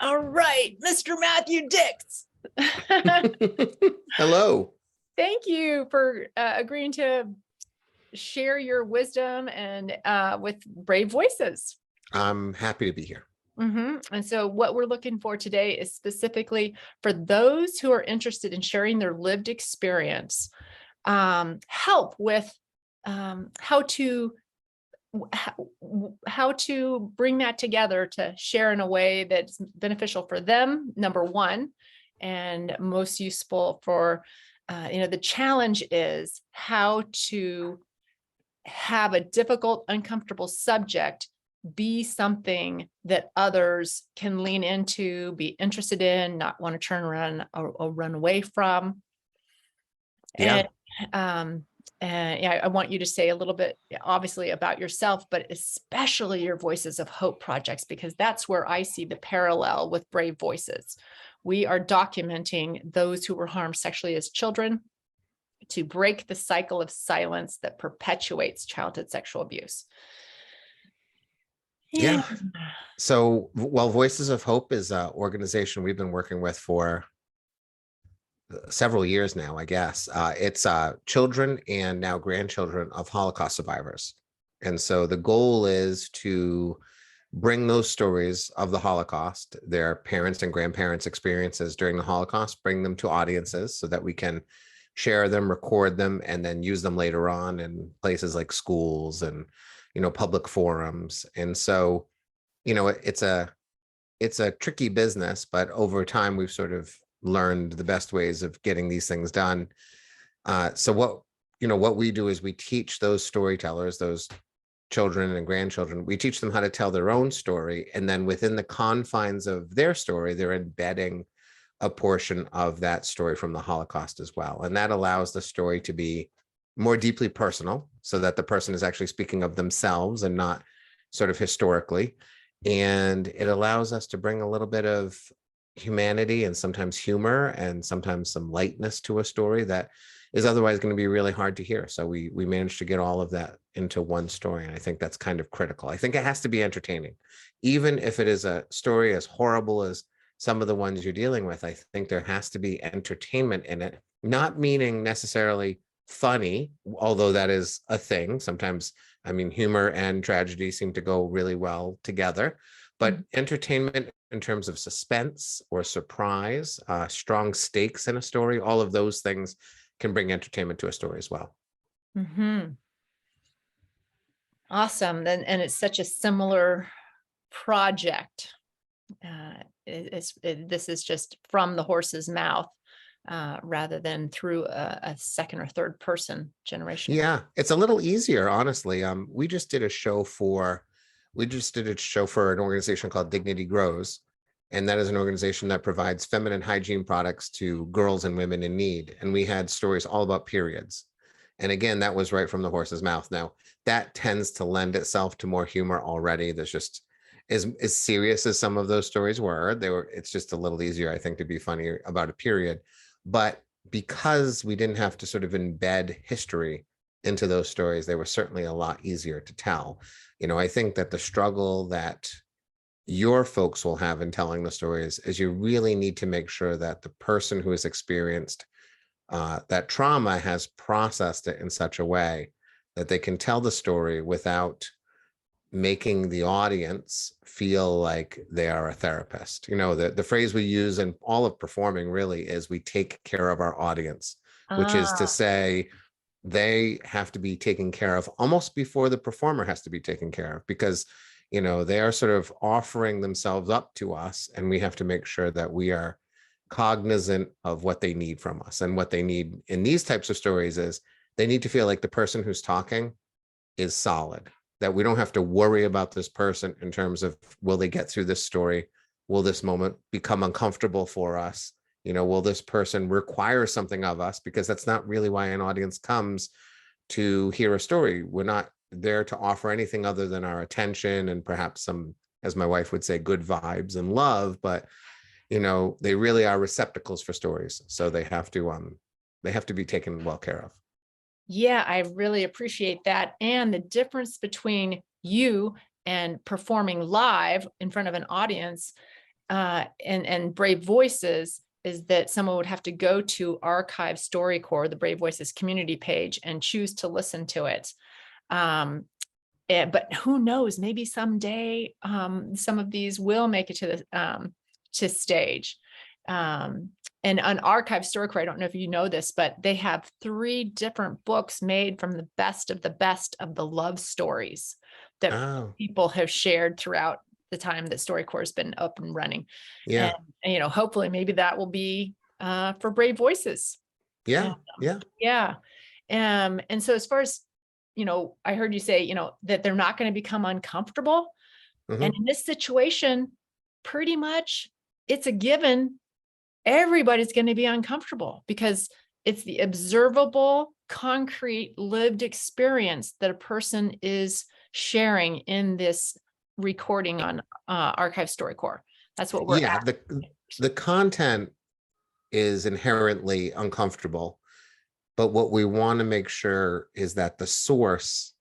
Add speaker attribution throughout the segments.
Speaker 1: All right, Mr. Mathew Dicks.
Speaker 2: Hello.
Speaker 1: Thank you for agreeing to share your wisdom and with brave voices.
Speaker 2: I'm happy to be here.
Speaker 1: And so what we're looking for today is specifically for those who are interested in sharing their lived experience, help with how to bring that together to share in a way that's beneficial for them, number one, and most useful for, the challenge is how to have a difficult, uncomfortable subject be something that others can lean into, be interested in, not want to turn around or run away from.
Speaker 2: Yeah.
Speaker 1: And yeah, I want you to say a little bit, obviously, about yourself, but especially your Voices of Hope projects, because that's where I see the parallel with Brave Voices. We are documenting those who were harmed sexually as children to break the cycle of silence that perpetuates childhood sexual abuse.
Speaker 2: Yeah. So, well, Voices of Hope is an organization we've been working with for several years now, I guess. It's children and now grandchildren of Holocaust survivors. And so the goal is to bring those stories of the Holocaust, their parents and grandparents' experiences during the Holocaust, bring them to audiences so that we can share them, record them, and then use them later on in places like schools and, public forums. And so, it's a tricky business, but over time we've sort of learned the best ways of getting these things done. So what we do is we teach those storytellers, those children and grandchildren, we teach them how to tell their own story. And then within the confines of their story, they're embedding a portion of that story from the Holocaust as well. And that allows the story to be more deeply personal so that the person is actually speaking of themselves and not sort of historically. And it allows us to bring a little bit of humanity and sometimes humor and sometimes some lightness to a story that is otherwise going to be really hard to hear. So we managed to get all of that into one story. And I think that's kind of critical. I think it has to be entertaining. Even if it is a story as horrible as some of the ones you're dealing with, I think there has to be entertainment in it, not meaning necessarily funny, although that is a thing. Sometimes, humor and tragedy seem to go really well together, but entertainment in terms of suspense or surprise, strong stakes in a story, all of those things can bring entertainment to a story as well.
Speaker 1: Awesome. And it's such a similar project. This is just from the horse's mouth rather than through a second or third person generation.
Speaker 2: Yeah, it's a little easier, honestly. We just did a show for an organization called Dignity Grows. And that is an organization that provides feminine hygiene products to girls and women in need. And we had stories all about periods. And again, that was right from the horse's mouth. Now, that tends to lend itself to more humor already. There's just as serious as some of those stories were, it's just a little easier, I think, to be funny about a period. But because we didn't have to sort of embed history into those stories, they were certainly a lot easier to tell. I think that the struggle that your folks will have in telling the stories is you really need to make sure that the person who has experienced that trauma has processed it in such a way that they can tell the story without making the audience feel like they are a therapist. The phrase we use in all of performing really is we take care of our audience, which is to say they have to be taken care of almost before the performer has to be taken care of, because they are sort of offering themselves up to us, and we have to make sure that we are cognizant of what they need from us. And what they need in these types of stories is they need to feel like the person who's talking is solid, that we don't have to worry about this person in terms of, will they get through this story? Will this moment become uncomfortable for us? Will this person require something of us? Because that's not really why an audience comes to hear a story. We're not there to offer anything other than our attention and perhaps some, as my wife would say, good vibes and love. But they really are receptacles for stories, so they have to be taken well care of.
Speaker 1: Yeah, I really appreciate that. And the difference between you and performing live in front of an audience and Brave Voices is that someone would have to go to Archive StoryCorps, the Brave Voices community page, and choose to listen to it. But who knows, maybe someday some of these will make it to the to stage. And on Archive StoryCorps, I don't know if you know this, but they have 3 different books made from the best of the love stories that
Speaker 2: Oh,
Speaker 1: people have shared throughout the time that StoryCorps has been up and running.
Speaker 2: yeah,
Speaker 1: And hopefully maybe that will be for Brave Voices.
Speaker 2: yeah, yeah.
Speaker 1: Yeah. And so as far as, I heard you say, that they're not going to become uncomfortable. And
Speaker 2: Mhm.
Speaker 1: in this situation, pretty much it's a given. Everybody's going to be uncomfortable because it's the observable, concrete, lived experience that a person is sharing in this recording on Archive StoryCorps. That's what we're
Speaker 2: Yeah,
Speaker 1: at.
Speaker 2: the content is inherently uncomfortable, but what we want to make sure is that the source,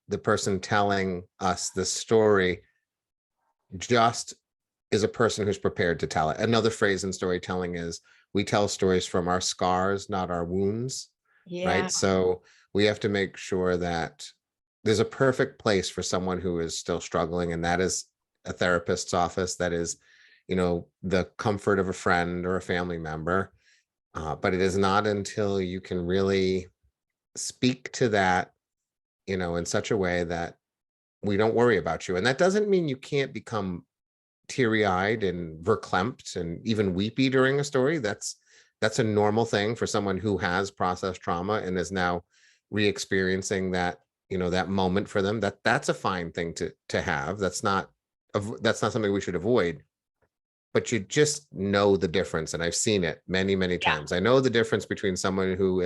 Speaker 2: the person telling us the story, just is a person who's prepared to tell it. Another phrase in storytelling is we tell stories from our scars, not our wounds,
Speaker 1: Yeah.
Speaker 2: right? So we have to make sure that there's a perfect place for someone who is still struggling, and that is a therapist's office. That is, the comfort of a friend or a family member. But it is not until you can really speak to that, in such a way that we don't worry about you. And that doesn't mean you can't become teary-eyed and verklempt and even weepy during a story. That's a normal thing for someone who has processed trauma and is now re-experiencing that, that moment for them. That's a fine thing to have. That's not something we should avoid. But you just know the difference. And I've seen it many, many
Speaker 1: Yeah.
Speaker 2: times. I know the difference between someone who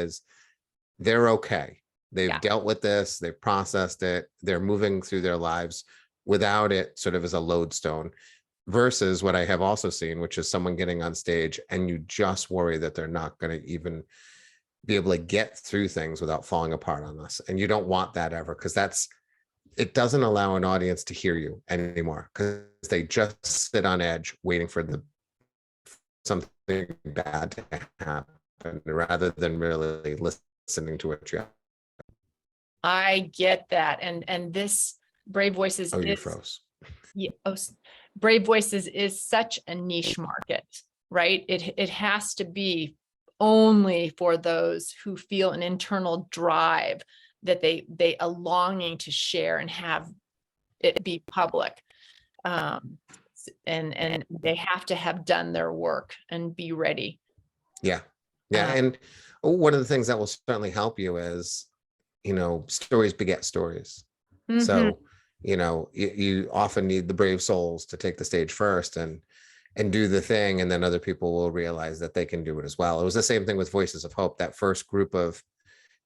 Speaker 2: they're okay. They've
Speaker 1: Yeah.
Speaker 2: dealt with this, they've processed it, they're moving through their lives without it sort of as a lodestone, versus what I have also seen, which is someone getting on stage and you just worry that they're not going to even be able to get through things without falling apart on us. And you don't want that ever, because it doesn't allow an audience to hear you anymore, because they just sit on edge waiting for something bad to happen rather than really listening to what you have.
Speaker 1: I get that. And this Brave Voices
Speaker 2: Oh, you
Speaker 1: is,
Speaker 2: froze.
Speaker 1: yeah, Brave Voices is such a niche market, right? It has to be only for those who feel an internal drive that they a longing to share and have it be public. And they have to have done their work and be ready.
Speaker 2: Yeah. Yeah.
Speaker 1: Uh,
Speaker 2: And one of the things that will certainly help you is, stories beget stories.
Speaker 1: mhm.
Speaker 2: So, you often need the brave souls to take the stage first and do the thing. And then other people will realize that they can do it as well. It was the same thing with Voices of Hope. That first group of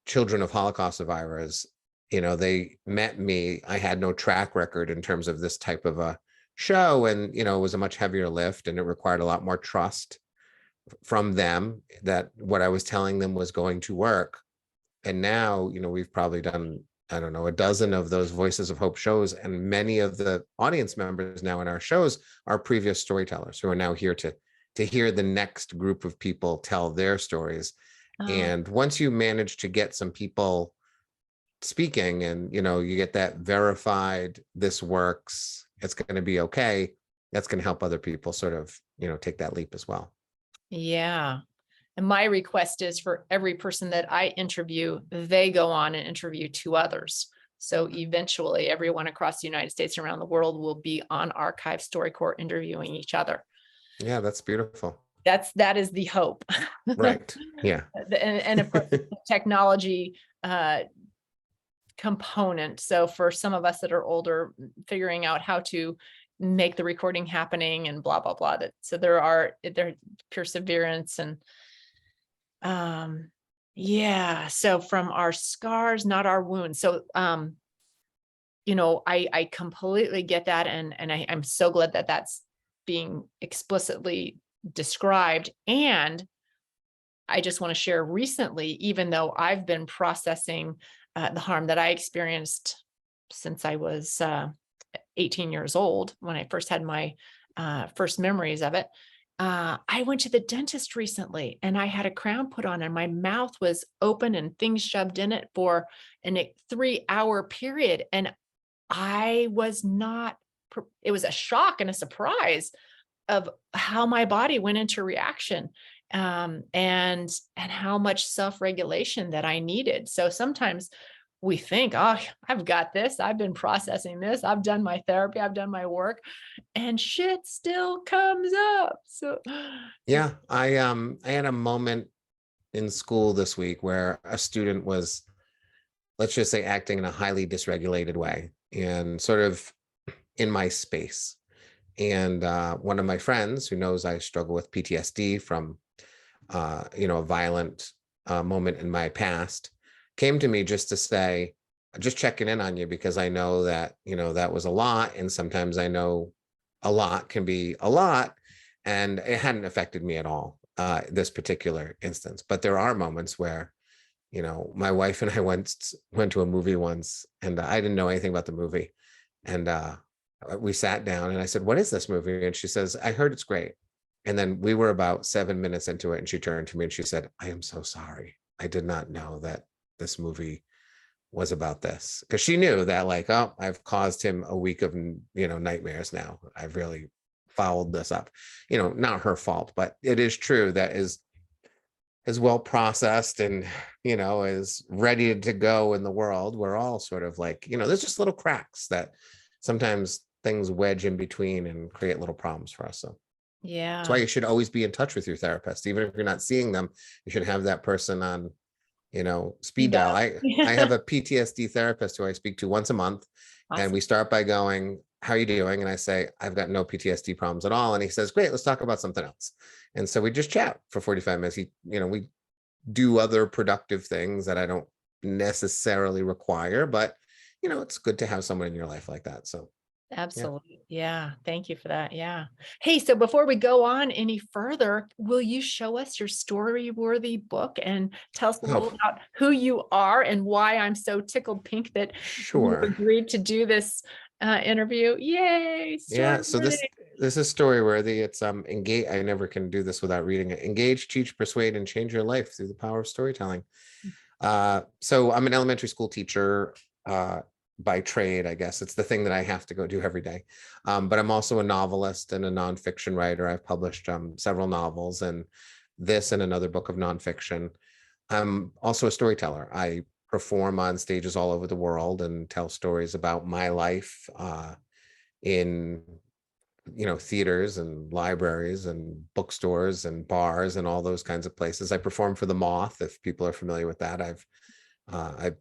Speaker 2: children of Holocaust survivors, they met me. I had no track record in terms of this type of a show. And, it was a much heavier lift and it required a lot more trust from them that what I was telling them was going to work. And now, we've probably done, I don't know, a dozen of those Voices of Hope shows. And many of the audience members now in our shows are previous storytellers who are now here to hear the next group of people tell their stories.
Speaker 1: Oh,
Speaker 2: And once you manage to get some people speaking and, you get that verified, this works, it's going to be okay, that's going to help other people sort of, take that leap as well.
Speaker 1: yeah. And my request is for every person that I interview, they go on and interview 2 others. So eventually everyone across the United States and around the world will be on Archive StoryCorps interviewing each other.
Speaker 2: Yeah, that's beautiful.
Speaker 1: That is the hope.
Speaker 2: Right. Yeah.
Speaker 1: And of course, the technology component. So for some of us that are older, figuring out how to make the recording happening and blah, blah, blah. So there perseverance and yeah. So from our scars, not our wounds. So I completely get that. And I'm so glad that that's being explicitly described. And I just want to share recently, even though I've been processing the harm that I experienced since I was 18 years old when I first had my first memories of it. I went to the dentist recently and I had a crown put on and my mouth was open and things shoved in it for a 3-hour period. And I was not, it was a shock and a surprise of how my body went into reaction, and how much self-regulation that I needed. So sometimes we think, oh, I've got this. I've been processing this. I've done my therapy. I've done my work, and shit still comes up. So
Speaker 2: Yeah, I had a moment in school this week where a student was, let's just say, acting in a highly dysregulated way and sort of in my space. And one of my friends who knows I struggle with PTSD from, a violent moment in my past, came to me just to say, just checking in on you because I know that, that was a lot. And sometimes I know a lot can be a lot. And it hadn't affected me at all, this particular instance. But there are moments where, my wife and I went to a movie once and I didn't know anything about the movie. And we sat down and I said, "What is this movie?" And she says, "I heard it's great." And then we were about 7 minutes into it and she turned to me and she said, "I am so sorry. I did not know that this movie was about this." Because she knew that, like, oh, I've caused him a week of, nightmares now. I've really fouled this up. Not her fault, but it is true that is well processed and, is ready to go in the world. We're all sort of like, there's just little cracks that sometimes things wedge in between and create little problems for us. So that's why
Speaker 1: yeah.
Speaker 2: you should always be in touch with your therapist. Even if you're not seeing them, you should have that person on, speed
Speaker 1: Speed
Speaker 2: dial.
Speaker 1: dial.
Speaker 2: I have a PTSD therapist who I speak to once a month. And we
Speaker 1: Awesome.
Speaker 2: start by going, "How are you doing?" And I say, "I've got no PTSD problems at all." And he says, "Great, let's talk about something else." And so we just chat for 45 minutes. We do other productive things that I don't necessarily require, but it's good to have someone in your life like that. So yeah.
Speaker 1: Absolutely. Yeah. Thank you for that. Yeah. Hey, so before we go on any further, will you show us your Storyworthy book and tell us a little
Speaker 2: Oh,
Speaker 1: about who you are and why I'm so tickled pink that you
Speaker 2: sure.
Speaker 1: agreed to do this interview? Yay,
Speaker 2: Yeah. So
Speaker 1: Storyworthy.
Speaker 2: this is Storyworthy. It's engage. I never can do this without reading it. Engage, teach, persuade, and change your life through the power of storytelling. So I'm an elementary school teacher by trade, I guess. It's the thing that I have to go do every day. But I'm also a novelist and a nonfiction writer. I've published several novels and this and another book of nonfiction. I'm also a storyteller. I perform on stages all over the world and tell stories about my life in theaters and libraries and bookstores and bars and all those kinds of places. I perform for the Moth, if people are familiar with that. I've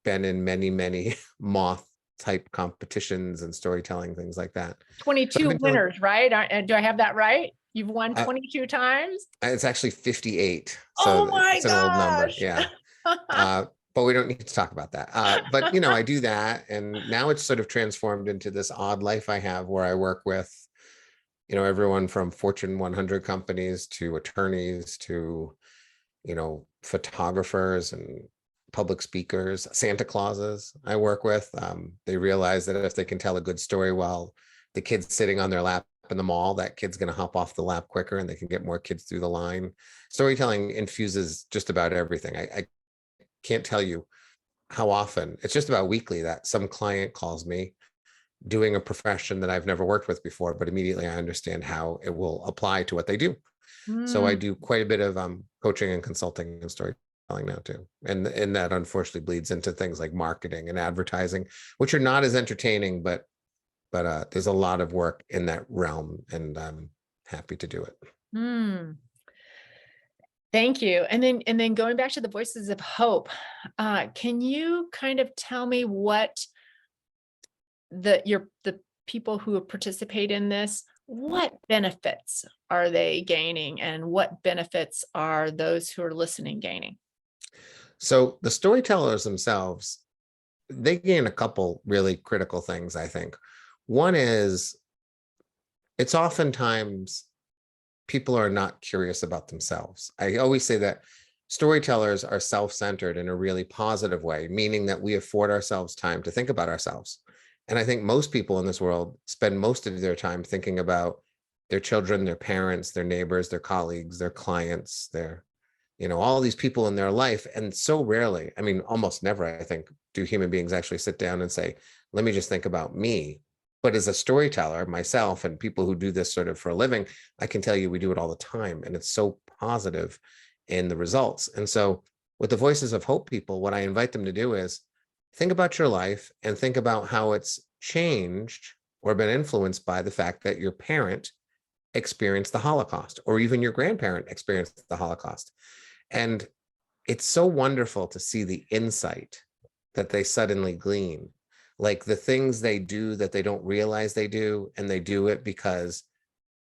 Speaker 2: been in many Moth type competitions and storytelling, things like that. So I've
Speaker 1: 22
Speaker 2: been doing
Speaker 1: winners, right? Do I have that right? You've won
Speaker 2: uh,
Speaker 1: 22 times?
Speaker 2: it's actually 58. So
Speaker 1: Oh my
Speaker 2: it's an old number.
Speaker 1: gosh.
Speaker 2: Yeah. But we don't need to talk about that. But I do that. And now it's sort of transformed into this odd life I have where I work with everyone from Fortune 100 companies to attorneys to, photographers and public speakers, Santa Clauses I work with. They realize that if they can tell a good story while the kid's sitting on their lap in the mall, that kid's going to hop off the lap quicker and they can get more kids through the line. Storytelling infuses just about everything. I can't tell you how often, it's just about weekly, that some client calls me doing a profession that I've never worked with before, but immediately I understand how it will apply to what they do. So I
Speaker 1: Mm,
Speaker 2: do quite a bit of coaching and consulting and storytelling now too. And that unfortunately bleeds into things like marketing and advertising, which are not as entertaining, but there's a lot of work in that realm and I'm happy to do it.
Speaker 1: mm. Thank you. And then going back to the voices of hope, can you kind of tell me what the people who participate in this, what benefits are they gaining and what benefits are those who are listening gaining?
Speaker 2: So the storytellers themselves, they gain a couple really critical things, I think. One is it's oftentimes people are not curious about themselves. I always say that storytellers are self-centered in a really positive way, meaning that we afford ourselves time to think about ourselves. And I think most people in this world spend most of their time thinking about their children, their parents, their neighbors, their colleagues, their clients, their, all these people in their life. And so rarely, I mean, almost never, I think, do human beings actually sit down and say, let me just think about me. But as a storyteller, myself and people who do this sort of for a living, I can tell you we do it all the time. And it's so positive in the results. And so with the Voices of Hope people, what I invite them to do is think about your life and think about how it's changed or been influenced by the fact that your parent experienced the Holocaust, or even your grandparent experienced the Holocaust. And it's so wonderful to see the insight that they suddenly glean, like the things they do that they don't realize they do, and they do it because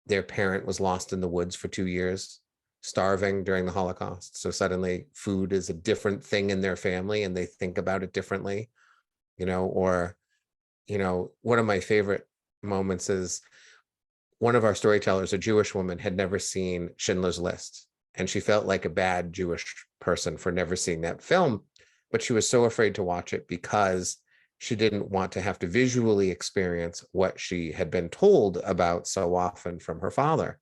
Speaker 2: their parent was lost in the woods for 2 years, starving during the Holocaust. So suddenly food is a different thing in their family and they think about it differently, or, one of my favorite moments is one of our storytellers, a Jewish woman, had never seen Schindler's List. And she felt like a bad Jewish person for never seeing that film, but she was so afraid to watch it because she didn't want to have to visually experience what she had been told about so often from her father.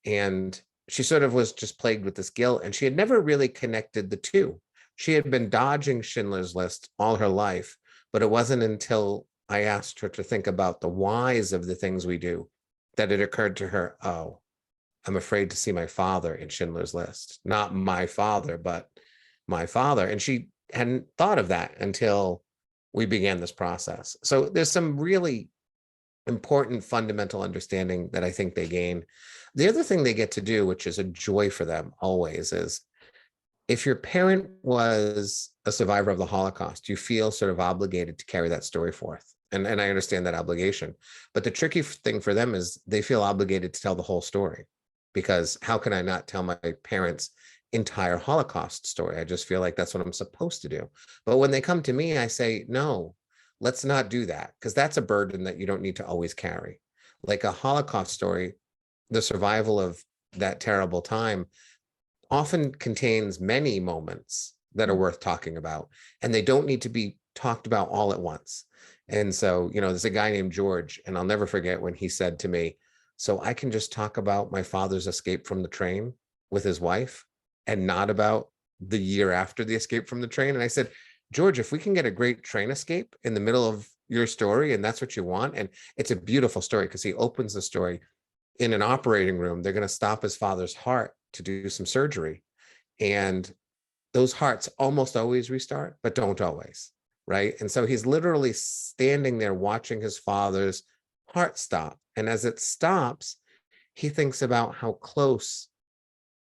Speaker 2: And she sort of was just plagued with this guilt, and she had never really connected the two. She had been dodging Schindler's List all her life, but it wasn't until I asked her to think about the whys of the things we do that it occurred to her, oh, I'm afraid to see my father in Schindler's List. Not my father, but my father. And she hadn't thought of that until we began this process. So there's some really important fundamental understanding that I think they gain. The other thing they get to do, which is a joy for them always, is if your parent was a survivor of the Holocaust, you feel sort of obligated to carry that story forth. And I understand that obligation. But the tricky thing for them is they feel obligated to tell the whole story, because how can I not tell my parents' entire Holocaust story? I just feel like that's what I'm supposed to do. But when they come to me, I say, no, let's not do that, because that's a burden that you don't need to always carry. Like a Holocaust story, the survival of that terrible time often contains many moments that are worth talking about, and they don't need to be talked about all at once. And so, there's a guy named George, and I'll never forget when he said to me, so I can just talk about my father's escape from the train with his wife and not about the year after the escape from the train. And I said, George, if we can get a great train escape in the middle of your story, and that's what you want, and it's a beautiful story because he opens the story in an operating room. They're going to stop his father's heart to do some surgery. And those hearts almost always restart, but don't always, right? And so he's literally standing there watching his father's heart stop. And as it stops, he thinks about how close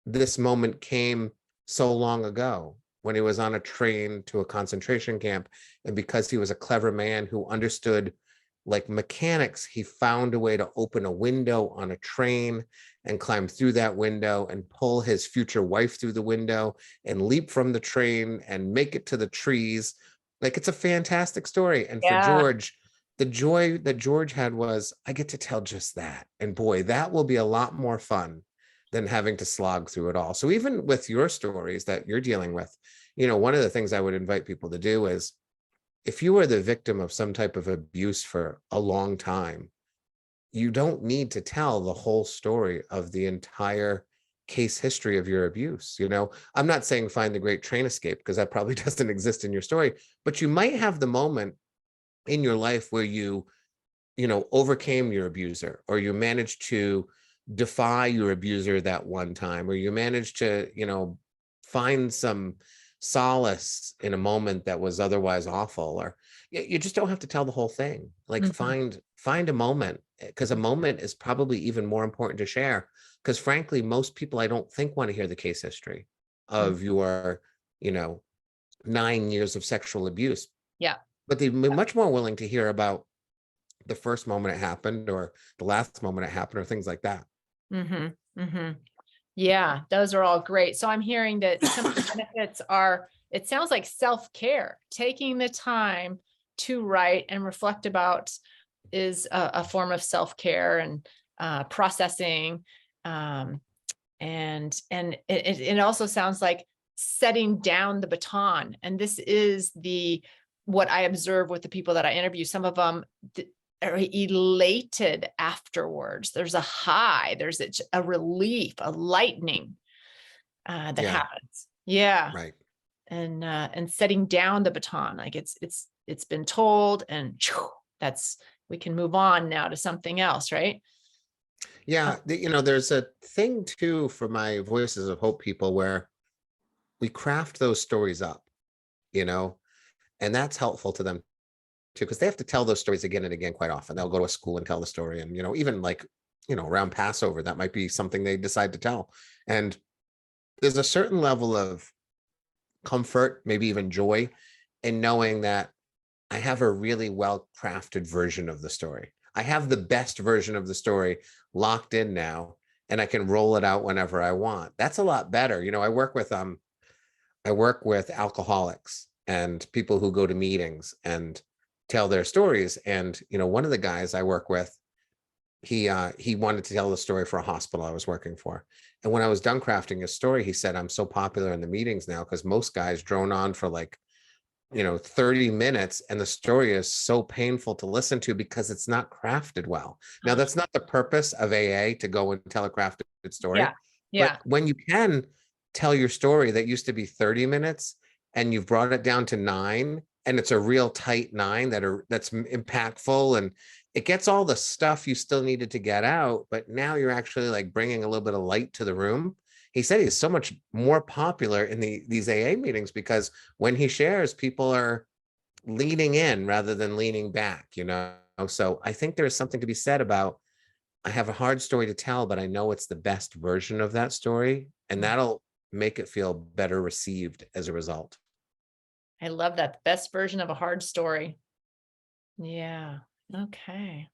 Speaker 2: this moment came so long ago when he was on a train to a concentration camp. And because he was a clever man who understood like mechanics, he found a way to open a window on a train and climb through that window and pull his future wife through the window and leap from the train and make it to the trees. Like, it's a fantastic story. And for George, the joy that George had was, I get to tell just that. And boy, that will be a lot more fun than having to slog through it all. So even with your stories that you're dealing with, one of the things I would invite people to do is, if you are the victim of some type of abuse for a long time, you don't need to tell the whole story of the entire case history of your abuse. I'm not saying find the great train escape, because that probably doesn't exist in your story, but you might have the moment in your life where you overcame your abuser, or you managed to defy your abuser that one time, or you managed to, find some solace in a moment that was otherwise awful. Or you just don't have to tell the whole thing. Like, find a moment, because a moment is probably even more important to share, because frankly, most people, I don't think, want to hear the case history of your 9 years of sexual abuse.
Speaker 1: Yeah.
Speaker 2: But they'd be much more willing to hear about the first moment it happened, or the last moment it happened, or things like that.
Speaker 1: Yeah, those are all great. So I'm hearing that some of the benefits are, it sounds like self-care, taking the time to write and reflect about is a form of self-care and processing. And it also sounds like setting down the baton. And this is what I observe with the people that I interview. Some of them, elated afterwards. There's a high, there's a relief, a lightening that
Speaker 2: Yeah,
Speaker 1: happens. Yeah.
Speaker 2: right.
Speaker 1: And setting down the baton, like it's been told, and that's, we can move on now to something else, right?
Speaker 2: Yeah, there's a thing too for my Voices of Hope people where we craft those stories up, you know, and that's helpful to them too, because they have to tell those stories again and again quite often. They'll go to a school and tell the story, and even like, around Passover, that might be something they decide to tell. And there's a certain level of comfort, maybe even joy, in knowing that I have a really well crafted version of the story. I have the best version of the story locked in now, and I can roll it out whenever I want. That's a lot better. I work with alcoholics and people who go to meetings and tell their stories. And one of the guys I work with, he wanted to tell the story for a hospital I was working for. And when I was done crafting his story, he said, "I'm so popular in the meetings now because most guys drone on for like 30 minutes, and the story is so painful to listen to because it's not crafted well." Now, that's not the purpose of AA, to go and tell a crafted story.
Speaker 1: Yeah. Yeah.
Speaker 2: But when you can tell your story that used to be 30 minutes and you've brought it down to 9, and it's a real tight 9 that's impactful, and it gets all the stuff you still needed to get out, but now you're actually like bringing a little bit of light to the room. He said he's so much more popular in these AA meetings because when he shares, people are leaning in rather than leaning back. So I think there's something to be said about, I have a hard story to tell, but I know it's the best version of that story, and that'll make it feel better received as a result.
Speaker 1: I love that. The best version of a hard story. Yeah. Okay.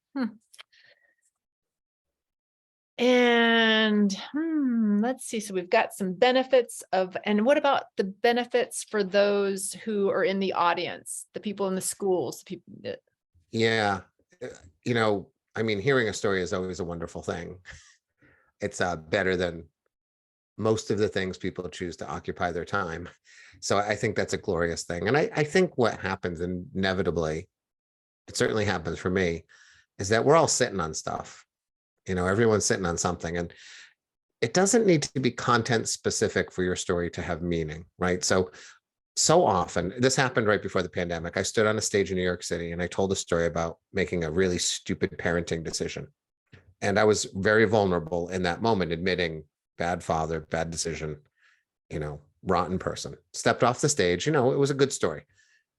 Speaker 1: And let's see. So we've got some benefits and what about the benefits for those who are in the audience, the people in the schools, the people that,
Speaker 2: Yeah. Hearing a story is always a wonderful thing. It's better than most of the things people choose to occupy their time. So I think that's a glorious thing. And I think what happens inevitably, it certainly happens for me, is that we're all sitting on stuff. Everyone's sitting on something, and it doesn't need to be content specific for your story to have meaning, right? So often, this happened right before the pandemic. I stood on a stage in New York City and I told a story about making a really stupid parenting decision. And I was very vulnerable in that moment, admitting bad father, bad decision, rotten person. Stepped off the stage, it was a good story.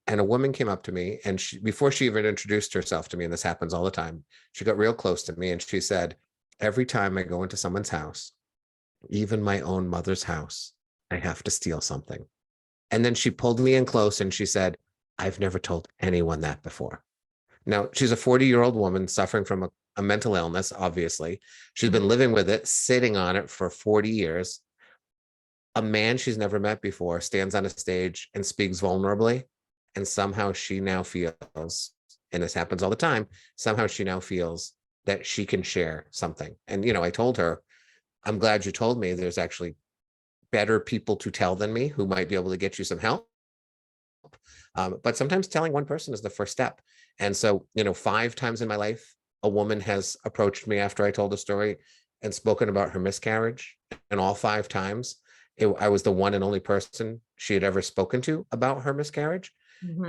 Speaker 2: And a woman came up to me, and before she even introduced herself to me, and this happens all the time, she got real close to me and she said, "Every time I go into someone's house, even my own mother's house, I have to steal something." And then she pulled me in close and she said, "I've never told anyone that before." Now, she's a 40-year-old woman suffering from a mental illness, obviously. She's been living with it, sitting on it for 40 years. A man she's never met before stands on a stage and speaks vulnerably. And somehow she now feels, and this happens all the time, somehow she now feels that she can share something. And, I told her, "I'm glad you told me. There's actually better people to tell than me who might be able to get you some help. But sometimes telling one person is the first step." And so, 5 times in my life, a woman has approached me after I told a story and spoken about her miscarriage. And all 5 times, I was the one and only person she had ever spoken to about her miscarriage.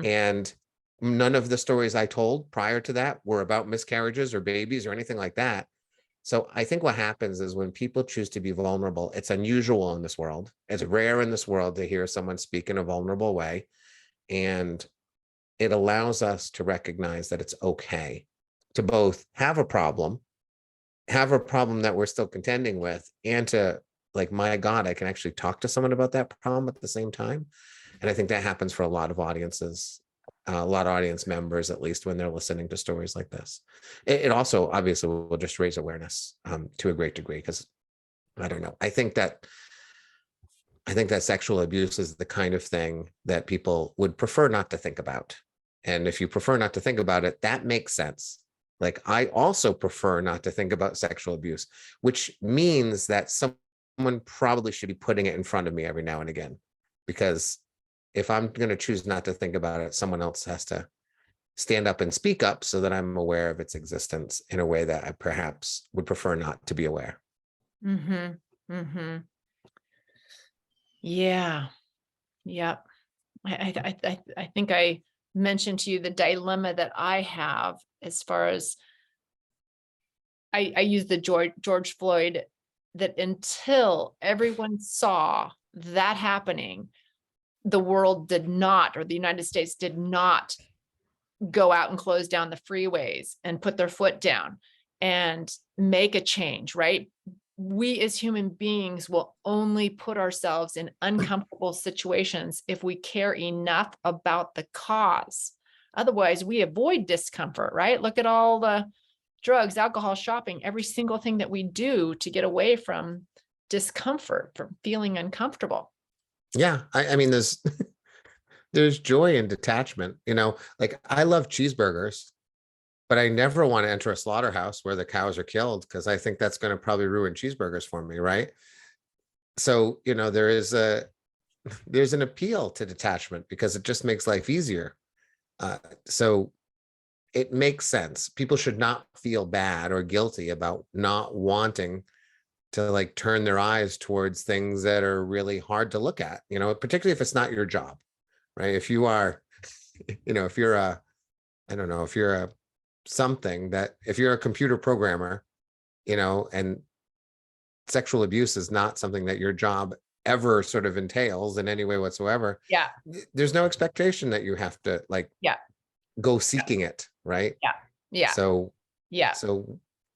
Speaker 2: And none of the stories I told prior to that were about miscarriages or babies or anything like that. So I think what happens is when people choose to be vulnerable, it's unusual in this world. It's rare in this world to hear someone speak in a vulnerable way. And it allows us to recognize that it's okay to both have a problem that we're still contending with, and to, like, my God, I can actually talk to someone about that problem at the same time. And I think that happens for a lot of audiences, a lot of audience members, at least when they're listening to stories like this. It also obviously will just raise awareness to a great degree, because I don't know. I think that sexual abuse is the kind of thing that people would prefer not to think about. And if you prefer not to think about it, that makes sense. Like, I also prefer not to think about sexual abuse, which means that someone probably should be putting it in front of me every now and again, because if I'm going to choose not to think about it, someone else has to stand up and speak up so that I'm aware of its existence in a way that I perhaps would prefer not to be aware.
Speaker 1: Mm-hmm. Mm-hmm. Yeah. Yep. I think I mentioned to you the dilemma that I have as far as I use the George Floyd, that until everyone saw that happening, the world did not, or the United States did not go out and close down the freeways and put their foot down and make a change, right? We as human beings will only put ourselves in uncomfortable situations if we care enough about the cause. Otherwise, we avoid discomfort, right? Look at all the drugs, alcohol, shopping, every single thing that we do to get away from discomfort, from feeling uncomfortable.
Speaker 2: Yeah. I mean, there's joy in detachment, like I love cheeseburgers, but I never want to enter a slaughterhouse where the cows are killed, because I think that's going to probably ruin cheeseburgers for me, right? So, there's an appeal to detachment because it just makes life easier. So it makes sense. People should not feel bad or guilty about not wanting to like turn their eyes towards things that are really hard to look at, particularly if it's not your job, right? If you are, if you're I don't know, if you're if you're a computer programmer, and sexual abuse is not something that your job ever sort of entails in any way whatsoever,
Speaker 1: Yeah.
Speaker 2: there's no expectation that you have to like
Speaker 1: Yeah.
Speaker 2: go seeking it, right?
Speaker 1: Yeah. Yeah.
Speaker 2: So
Speaker 1: Yeah.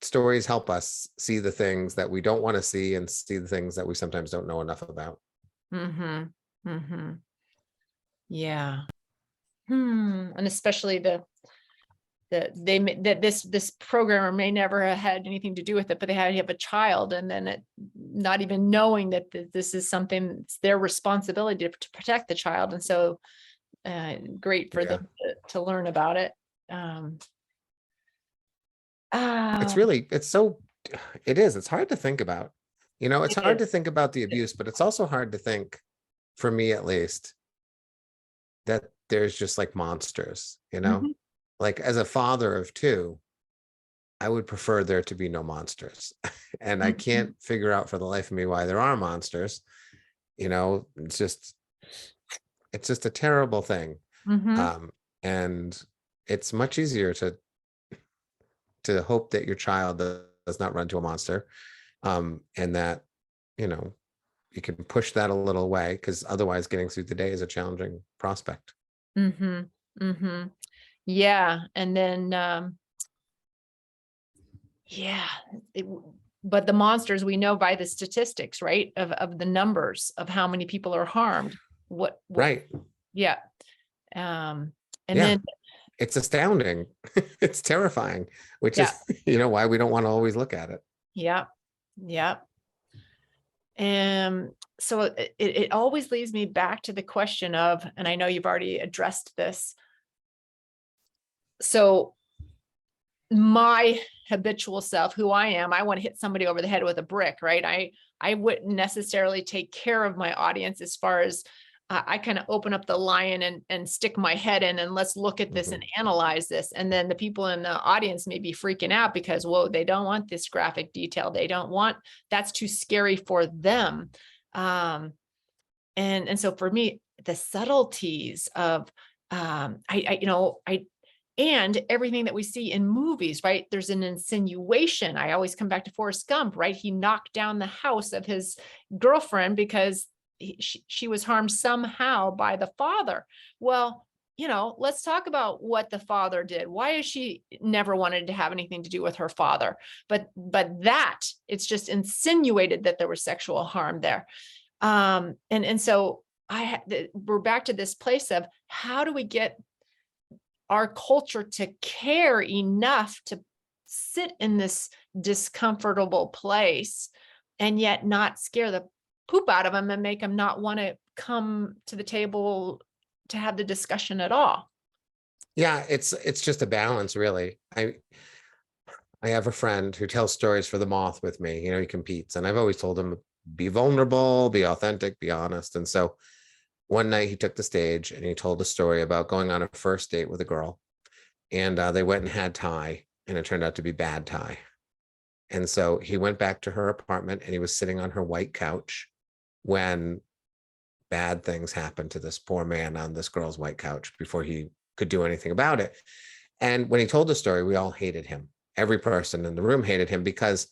Speaker 2: stories help us see the things that we don't want to see and see the things that we sometimes don't know enough about.
Speaker 1: Mm-hmm. Mm-hmm. Yeah. And especially this programmer may never have had anything to do with it, but they have a child, and then not even knowing that this is something, it's their responsibility to protect the child. And so great for them to learn about it.
Speaker 2: It's hard to think about, it's hard to think about the abuse, but it's also hard to think, for me at least, that there's just like monsters,
Speaker 1: Mhm.
Speaker 2: like as a father of two, I would prefer there to be no monsters. And I can't figure out for the life of me why there are monsters. It's just a terrible thing.
Speaker 1: Mhm.
Speaker 2: And it's much easier to hope that your child does not run to a monster, and that you can push that a little away, because otherwise getting through the day is a challenging prospect.
Speaker 1: Mhm. Mhm. Yeah, and then yeah, but the monsters, we know by the statistics, right? Of the numbers of how many people are harmed. What
Speaker 2: Right.
Speaker 1: Yeah. And
Speaker 2: Yeah,
Speaker 1: then
Speaker 2: it's astounding. It's terrifying, which
Speaker 1: yeah.
Speaker 2: is why we don't want to always look at it.
Speaker 1: Yeah. Yeah. And so it always leads me back to the question of, and I know you've already addressed this. So my habitual self, who I am, I want to hit somebody over the head with a brick, right? I wouldn't necessarily take care of my audience as far as I kind of open up the lion and stick my head in and let's look at this and analyze this. And then the people in the audience may be freaking out because, whoa, they don't want this graphic detail. They don't want, that's too scary for them. And so for me, the subtleties of and everything that we see in movies, right? There's an insinuation. I always come back to Forrest Gump, right? He knocked down the house of his girlfriend because she was harmed somehow by the father. Well, let's talk about what the father did. Why is she never wanted to have anything to do with her father? But that it's just insinuated that there was sexual harm there. And so we're back to this place of how do we get our culture to care enough to sit in this discomfortable place and yet not scare the poop out of them and make them not want to come to the table to have the discussion at all.
Speaker 2: Yeah, it's just a balance, really. I have a friend who tells stories for the Moth with me. He competes, and I've always told him, be vulnerable, be authentic, be honest. And so one night he took the stage and he told a story about going on a first date with a girl. and they went and had Thai, and it turned out to be bad Thai. And so he went back to her apartment, and he was sitting on her white couch when bad things happened to this poor man on this girl's white couch before he could do anything about it. And when he told the story, we all hated him. Every person in the room hated him because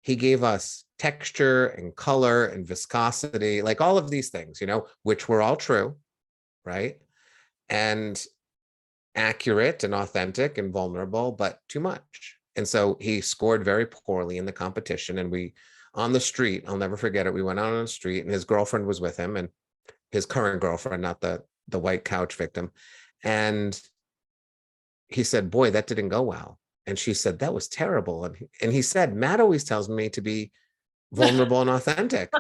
Speaker 2: he gave us texture and color and viscosity, like all of these things, which were all true, right? And accurate and authentic and vulnerable, but too much. And so he scored very poorly in the competition. And we, on the street, I'll never forget it, we went out on the street, and his girlfriend was with him, and his current girlfriend, not the white couch victim. And he said, boy, that didn't go well. And she said, that was terrible. And he said, Matt always tells me to be vulnerable and authentic.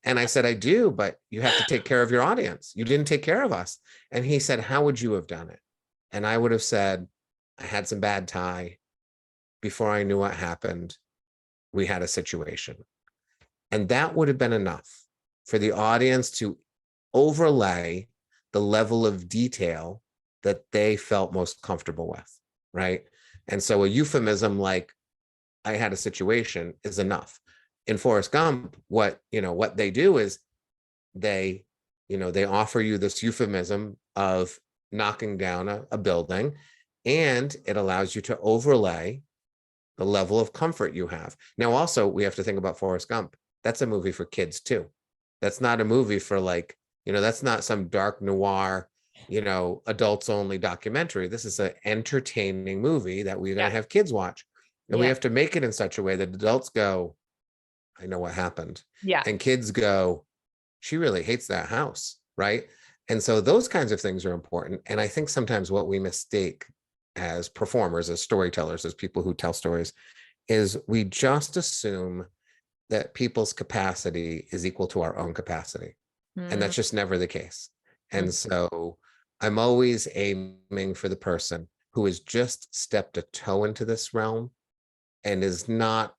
Speaker 2: And I said, I do, but you have to take care of your audience. You didn't take care of us. And he said, how would you have done it? And I would have said, I had some bad Thai. Before I knew what happened, we had a situation. And that would have been enough for the audience to overlay the level of detail that they felt most comfortable with, right? And so a euphemism like, I had a situation, is enough. In Forrest Gump, what they do is they offer you this euphemism of knocking down a building, and it allows you to overlay the level of comfort you have. Now, also, we have to think about Forrest Gump. That's a movie for kids too. That's not a movie for that's not some dark noir, adults only documentary. This is an entertaining movie that we're going to have kids watch. And we have to make it in such a way that adults go, I know what happened.
Speaker 1: Yeah.
Speaker 2: And kids go, she really hates that house, right? And so those kinds of things are important. And I think sometimes what we mistake as performers, as storytellers, as people who tell stories, is we just assume that people's capacity is equal to our own capacity. And that's just never the case. And so I'm always aiming for the person who has just stepped a toe into this realm and is not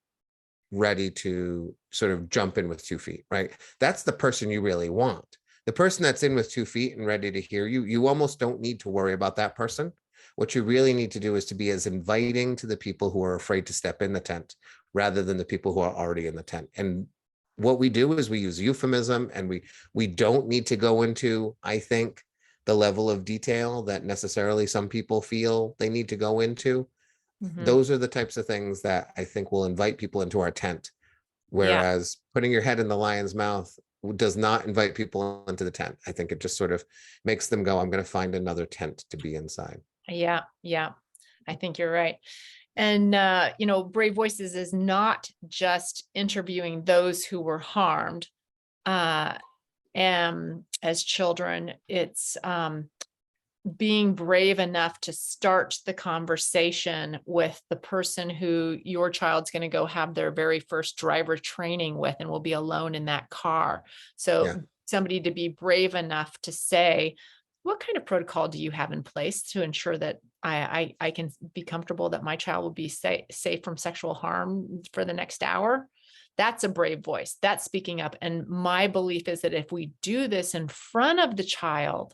Speaker 2: ready to sort of jump in with 2 feet, right? That's the person you really want. The person that's in with 2 feet and ready to hear you, you almost don't need to worry about that person. What you really need to do is to be as inviting to the people who are afraid to step in the tent rather than the people who are already in the tent. And what we do is we use euphemism, and we don't need to go into, I think, the level of detail that necessarily some people feel they need to go into. Those are the types of things that I think will invite people into our tent. Whereas putting your head in the lion's mouth does not invite people into the tent. I think it just sort of makes them go, I'm going to find another tent to be inside.
Speaker 1: Yeah. I think you're right. And, Brave Voices is not just interviewing those who were harmed as children. It's being brave enough to start the conversation with the person who your child's going to go have their very first driver training with, and will be alone in that car. So somebody to be brave enough to say, what kind of protocol do you have in place to ensure that I can be comfortable that my child will be safe from sexual harm for the next hour? That's a brave voice. That's speaking up. And my belief is that if we do this in front of the child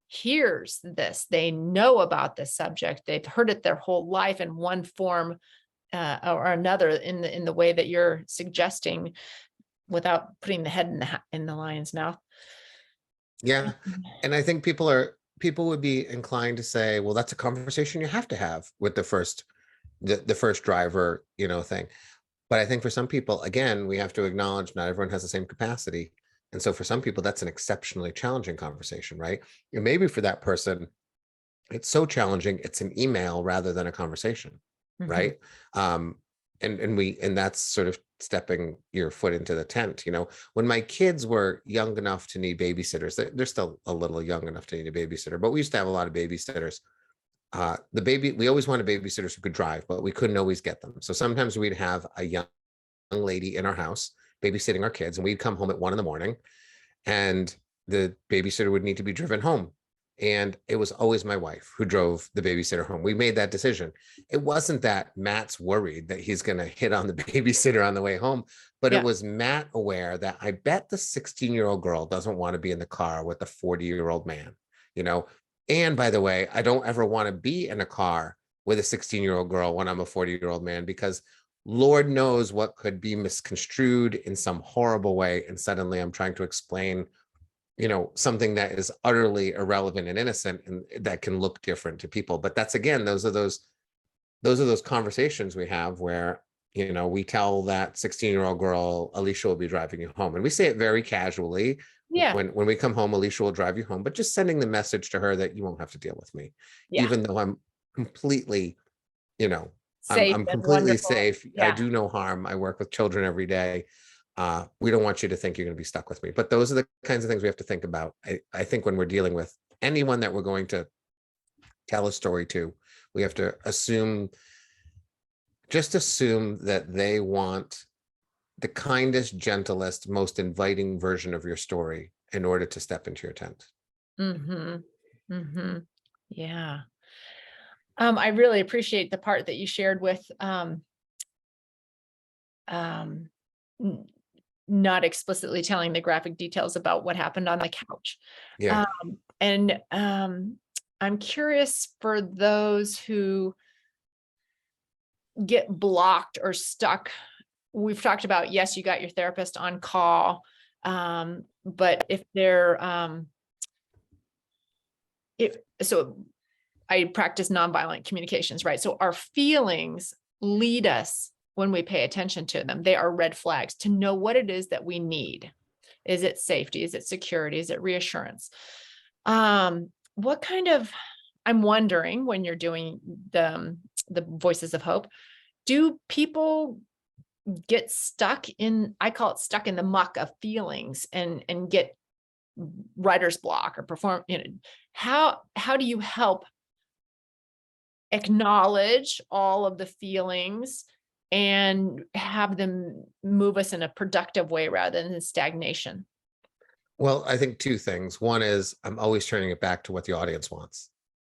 Speaker 1: hears this, they know about this subject, they've heard it their whole life in one form or another, in the way that you're suggesting, without putting the head in the lion's mouth.
Speaker 2: Yeah. And I think people would be inclined to say, well, that's a conversation you have to have with the first driver, thing. But I think for some people, again, we have to acknowledge not everyone has the same capacity. And so for some people, that's an exceptionally challenging conversation, right? And maybe for that person, it's so challenging, it's an email rather than a conversation, right? And that's sort of stepping your foot into the tent. When my kids were young enough to need babysitters, they're still a little young enough to need a babysitter, but we used to have a lot of babysitters. We always wanted babysitters who could drive, but we couldn't always get them. So sometimes we'd have a young lady in our house babysitting our kids, and we'd come home at 1 a.m, and the babysitter would need to be driven home. And it was always my wife who drove the babysitter home. We made that decision. It wasn't that Matt's worried that he's going to hit on the babysitter on the way home, but it was Matt aware that I bet the 16-year-old girl doesn't want to be in the car with the 40-year-old man. And by the way, I don't ever want to be in a car with a 16-year-old girl when I'm a 40-year-old man, because Lord knows what could be misconstrued in some horrible way. And suddenly I'm trying to explain, something that is utterly irrelevant and innocent and that can look different to people. But that's, again, those are those conversations we have where, we tell that 16-year-old girl, Alicia will be driving you home. And we say it very casually.
Speaker 1: Yeah.
Speaker 2: When we come home, Alicia will drive you home, but just sending the message to her that you won't have to deal with me,
Speaker 1: Yeah.
Speaker 2: even though I'm completely,
Speaker 1: Safe
Speaker 2: I'm
Speaker 1: and
Speaker 2: completely
Speaker 1: wonderful.
Speaker 2: safe. I
Speaker 1: Yeah.
Speaker 2: do no harm. I work with children every day. We don't want you to think you're going to be stuck with me. But those are the kinds of things we have to think about. I think when we're dealing with anyone that we're going to tell a story to, we have to just assume that they want the kindest, gentlest, most inviting version of your story in order to step into your tent.
Speaker 1: Mm-hmm. Mm-hmm. Yeah. I really appreciate the part that you shared with um, n- not explicitly telling the graphic details about what happened on the couch.
Speaker 2: Yeah.
Speaker 1: And I'm curious for those who get blocked or stuck. We've talked about, yes, you got your therapist on call. But if they're, so I practice nonviolent communications, right? So our feelings lead us when we pay attention to them. They are red flags to know what it is that we need. Is it safety? Is it security? Is it reassurance? What kind of, I'm wondering, when you're doing the voices of hope, do people get stuck in, I call it stuck in the muck of feelings and get writer's block or perform, how do you help acknowledge all of the feelings and have them move us in a productive way rather than stagnation?
Speaker 2: Well, I think two things. One is I'm always turning it back to what the audience wants,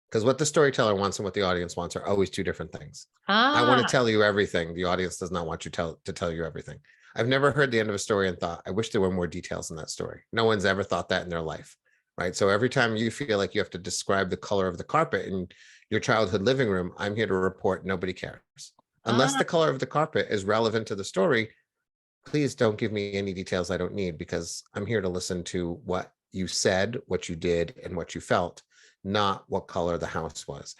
Speaker 2: because what the storyteller wants and what the audience wants are always two different things. I want to
Speaker 1: Ah,
Speaker 2: tell you everything. The audience does not want you to tell you everything. I've never heard the end of a story and thought, I wish there were more details in that story. No one's ever thought that in their life, right? So every time you feel like you have to describe the color of the carpet in your childhood living room, I'm here to report nobody cares. Unless
Speaker 1: ah,
Speaker 2: the color of the carpet is relevant to the story, please don't give me any details I don't need, because I'm here to listen to what you said, what you did, and what you felt, not what color the house was.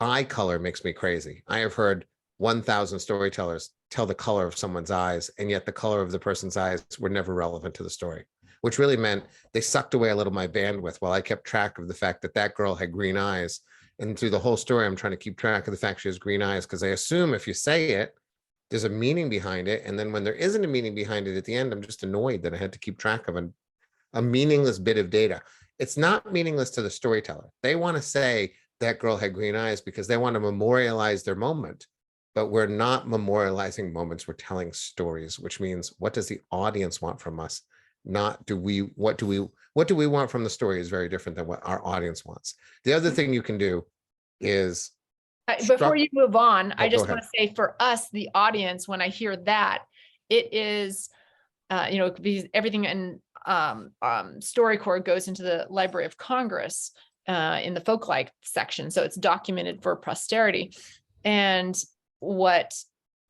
Speaker 2: Eye color makes me crazy. I have heard 1,000 storytellers tell the color of someone's eyes, and yet the color of the person's eyes were never relevant to the story, which really meant they sucked away a little my bandwidth while I kept track of the fact that that girl had green eyes. And through the whole story, I'm trying to keep track of the fact she has green eyes, because I assume if you say it, there's a meaning behind it. And then when there isn't a meaning behind it at the end, I'm just annoyed that I had to keep track of a meaningless bit of data. It's not meaningless to the storyteller. They want to say that girl had green eyes because they want to memorialize their moment. But we're not memorializing moments, we're telling stories, which means what does the audience want from us? Not what do we want from the story is very different than what our audience wants. The other thing you can do is
Speaker 1: before you move on, I
Speaker 2: go
Speaker 1: just want
Speaker 2: ahead.
Speaker 1: to say, for us, the audience, when I hear that, it is, because everything in StoryCorps goes into the Library of Congress in the folklike section. So it's documented for posterity. And what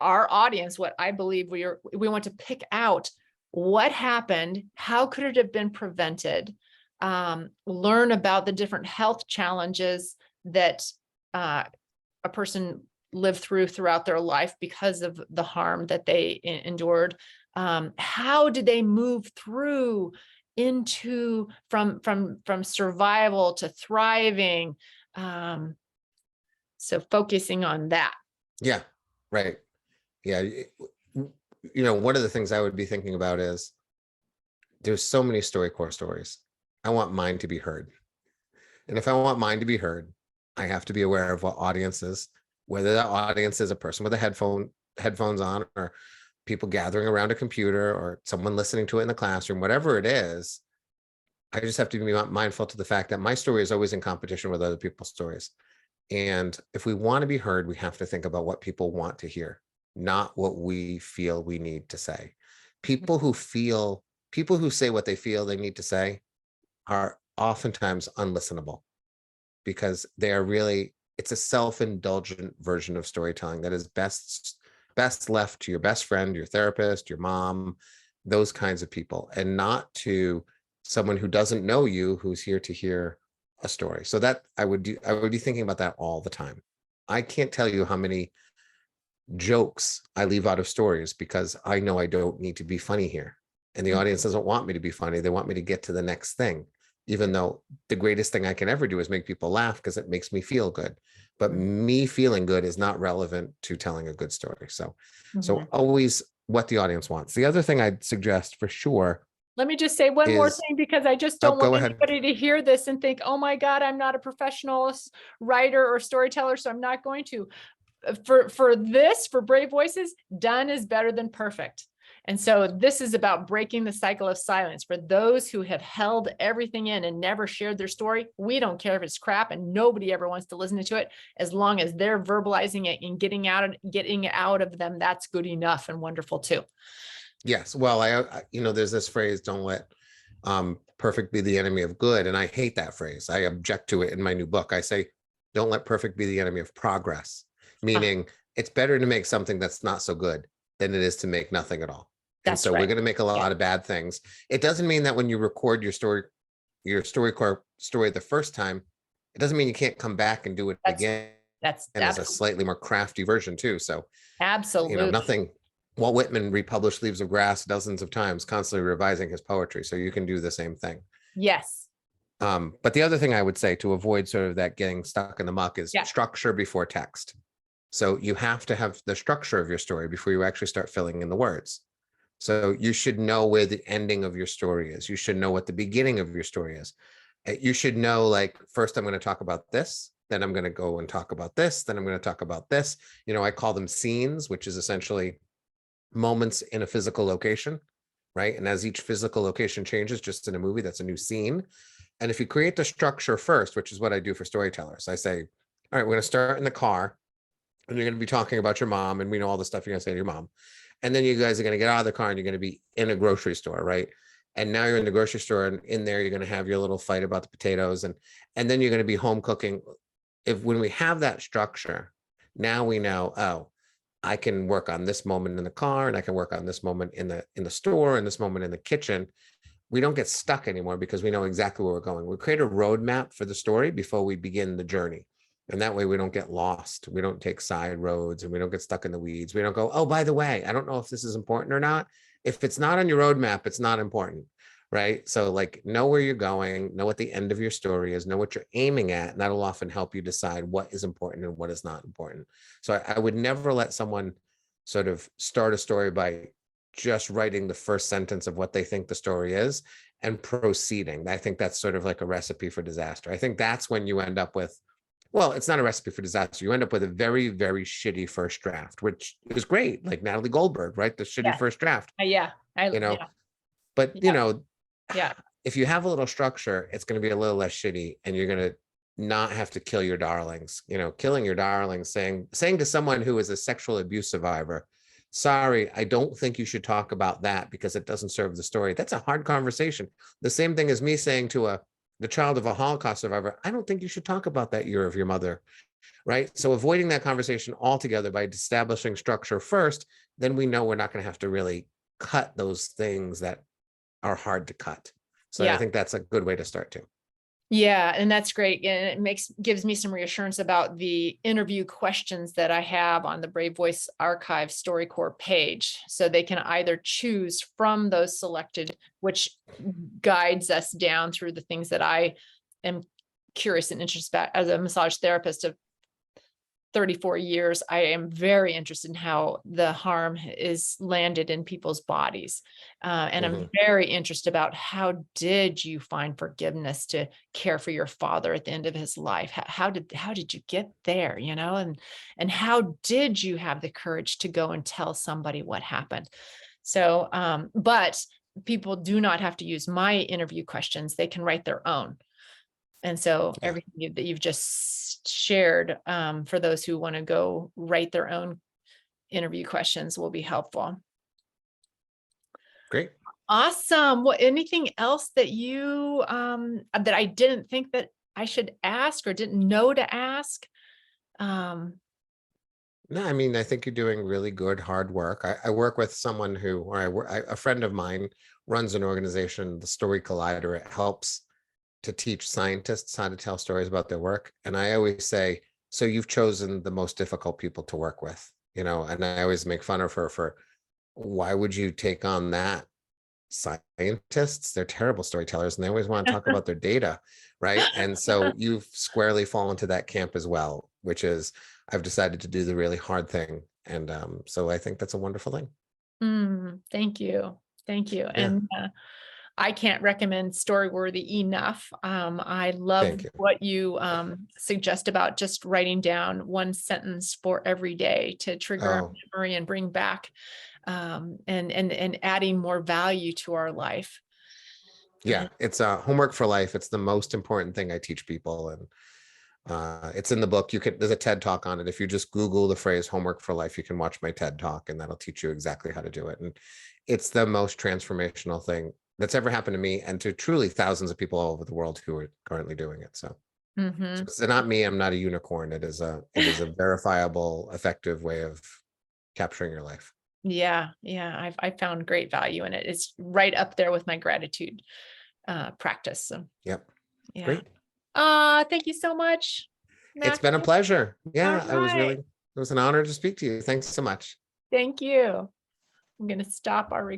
Speaker 1: our audience, what I believe we want to pick out what happened, how could it have been prevented, learn about the different health challenges that a person lived throughout their life because of the harm that they endured. How did they move through into from survival to thriving? So focusing on that.
Speaker 2: Yeah, right. Yeah. One of the things I would be thinking about is there's so many StoryCorps stories. I want mine to be heard. And if I want mine to be heard, I have to be aware of what audiences, whether that audience is a person with a headphones on, or people gathering around a computer, or someone listening to it in the classroom, whatever it is. I just have to be mindful to the fact that my story is always in competition with other people's stories. And if we want to be heard, we have to think about what people want to hear, not what we feel we need to say. People who say what they feel they need to say are oftentimes unlistenable. because they are really, it's a self-indulgent version of storytelling that is best left to your best friend, your therapist, your mom, those kinds of people, and not to someone who doesn't know you, who's here to hear a story. So that I would be thinking about that all the time. I can't tell you how many jokes I leave out of stories because I know I don't need to be funny here. And the audience doesn't want me to be funny. They want me to get to the next thing, even though the greatest thing I can ever do is make people laugh because it makes me feel good. But me feeling good is not relevant to telling a good story. So always what the audience wants. The other thing I'd suggest for sure.
Speaker 1: Let me just say one more
Speaker 2: is-
Speaker 1: thing, because I just don't
Speaker 2: go
Speaker 1: want
Speaker 2: ahead.
Speaker 1: anybody to hear this and think, oh my God, I'm not a professional writer or storyteller, so I'm not going to. For Brave Voices, done is better than perfect. And so this is about breaking the cycle of silence. For those who have held everything in and never shared their story, we don't care if it's crap and nobody ever wants to listen to it. As long as they're verbalizing it and getting out of them, that's good enough and wonderful too.
Speaker 2: Yes. Well, there's this phrase, don't let perfect be the enemy of good. And I hate that phrase. I object to it in my new book. I say, don't let perfect be the enemy of progress, meaning it's better to make something that's not so good than it is to make nothing at all. And so we're going to make a lot of bad things. It doesn't mean that when you record your StoryCorps story the first time, it doesn't mean you can't come back and do it again.
Speaker 1: That's
Speaker 2: as a slightly more crafty version too. So
Speaker 1: absolutely,
Speaker 2: nothing. Walt Whitman republished Leaves of Grass dozens of times, constantly revising his poetry. So you can do the same thing.
Speaker 1: Yes.
Speaker 2: But the other thing I would say to avoid sort of that getting stuck in the muck is structure before text. So you have to have the structure of your story before you actually start filling in the words. So you should know where the ending of your story is. You should know what the beginning of your story is. You should know, like, first I'm going to talk about this, then I'm going to go and talk about this, then I'm going to talk about this. I call them scenes, which is essentially moments in a physical location, right? And as each physical location changes, just in a movie, that's a new scene. And if you create the structure first, which is what I do for storytellers, I say, all right, we're going to start in the car and you're going to be talking about your mom, and we know all the stuff you're going to say to your mom. And then you guys are going to get out of the car and you're going to be in a grocery store, right? And now you're in the grocery store, and in there, you're going to have your little fight about the potatoes. And then you're going to be home cooking. When we have that structure, now we know, oh, I can work on this moment in the car, and I can work on this moment in the store, and this moment in the kitchen. We don't get stuck anymore because we know exactly where we're going. We create a roadmap for the story before we begin the journey. And that way we don't get lost. We don't take side roads, and we don't get stuck in the weeds. We don't go, oh, by the way, I don't know if this is important or not. If it's not on your roadmap, it's not important, right? So like, know where you're going, know what the end of your story is, know what you're aiming at, and that'll often help you decide what is important and what is not important. So I would never let someone sort of start a story by just writing the first sentence of what they think the story is and proceeding. I think that's sort of like a recipe for disaster. I think that's when you end up with, well, it's not a recipe for disaster. You end up with a very, very shitty first draft, which is great. Like Natalie Goldberg, right? The shitty first draft. But if you have a little structure, it's going to be a little less shitty, and you're going to not have to kill your darlings. Killing your darlings, saying to someone who is a sexual abuse survivor, sorry, I don't think you should talk about that because it doesn't serve the story. That's a hard conversation. The same thing as me saying to the child of a Holocaust survivor, I don't think you should talk about that year of your mother, right? So avoiding that conversation altogether by establishing structure first, then we know we're not going to have to really cut those things that are hard to cut. So I think that's a good way to start too.
Speaker 1: Yeah, and that's great. And it gives me some reassurance about the interview questions that I have on the Brave Voice Archive StoryCorps page. So they can either choose from those selected, which guides us down through the things that I am curious and interested about. As a massage therapist of 34 years, I am very interested in how the harm is landed in people's bodies. And I'm very interested about, how did you find forgiveness to care for your father at the end of his life? How did you get there, and how did you have the courage to go and tell somebody what happened? So, but people do not have to use my interview questions. They can write their own. And so everything that you've just shared, for those who want to go write their own interview questions, will be helpful.
Speaker 2: Great.
Speaker 1: Awesome. Anything else that you, that I didn't think that I should ask or didn't know to ask. Um,
Speaker 2: No, I mean, I think you're doing really good, hard work. I work with someone who, or a friend of mine runs an organization, the Story Collider. It helps to teach scientists how to tell stories about their work. And I always say, so you've chosen the most difficult people to work with, and I always make fun of her for, why would you take on that? Scientists, they're terrible storytellers and they always want to talk about their data, right? And so you've squarely fallen into that camp as well, which is, I've decided to do the really hard thing. And so I think that's a wonderful thing.
Speaker 1: Thank you. Thank you.
Speaker 2: Yeah,
Speaker 1: And I can't recommend Storyworthy enough. I love
Speaker 2: thank you.
Speaker 1: what you suggest about just writing down one sentence for every day to trigger our
Speaker 2: Oh,
Speaker 1: memory and bring back and adding more value to our life.
Speaker 2: yeah,
Speaker 1: And
Speaker 2: it's homework for life. It's the most important thing I teach people. And it's in the book. There's a TED talk on it. If you just Google the phrase homework for life, you can watch my TED talk and that'll teach you exactly how to do it. And it's the most transformational thing that's ever happened to me and to truly thousands of people all over the world who are currently doing it. So,
Speaker 1: mhm.
Speaker 2: it's not me. I'm not a unicorn. It is a verifiable, effective way of capturing your life.
Speaker 1: Yeah, yeah, I've found great value in it. It's right up there with my gratitude practice. So
Speaker 2: Yep.
Speaker 1: yeah.
Speaker 2: Great.
Speaker 1: Thank you so much,
Speaker 2: It's been a
Speaker 1: Matthew.
Speaker 2: pleasure.
Speaker 1: All
Speaker 2: Yeah,
Speaker 1: right.
Speaker 2: it was an honor to speak to you. Thanks so much.
Speaker 1: Thank you. I'm going to stop our recording.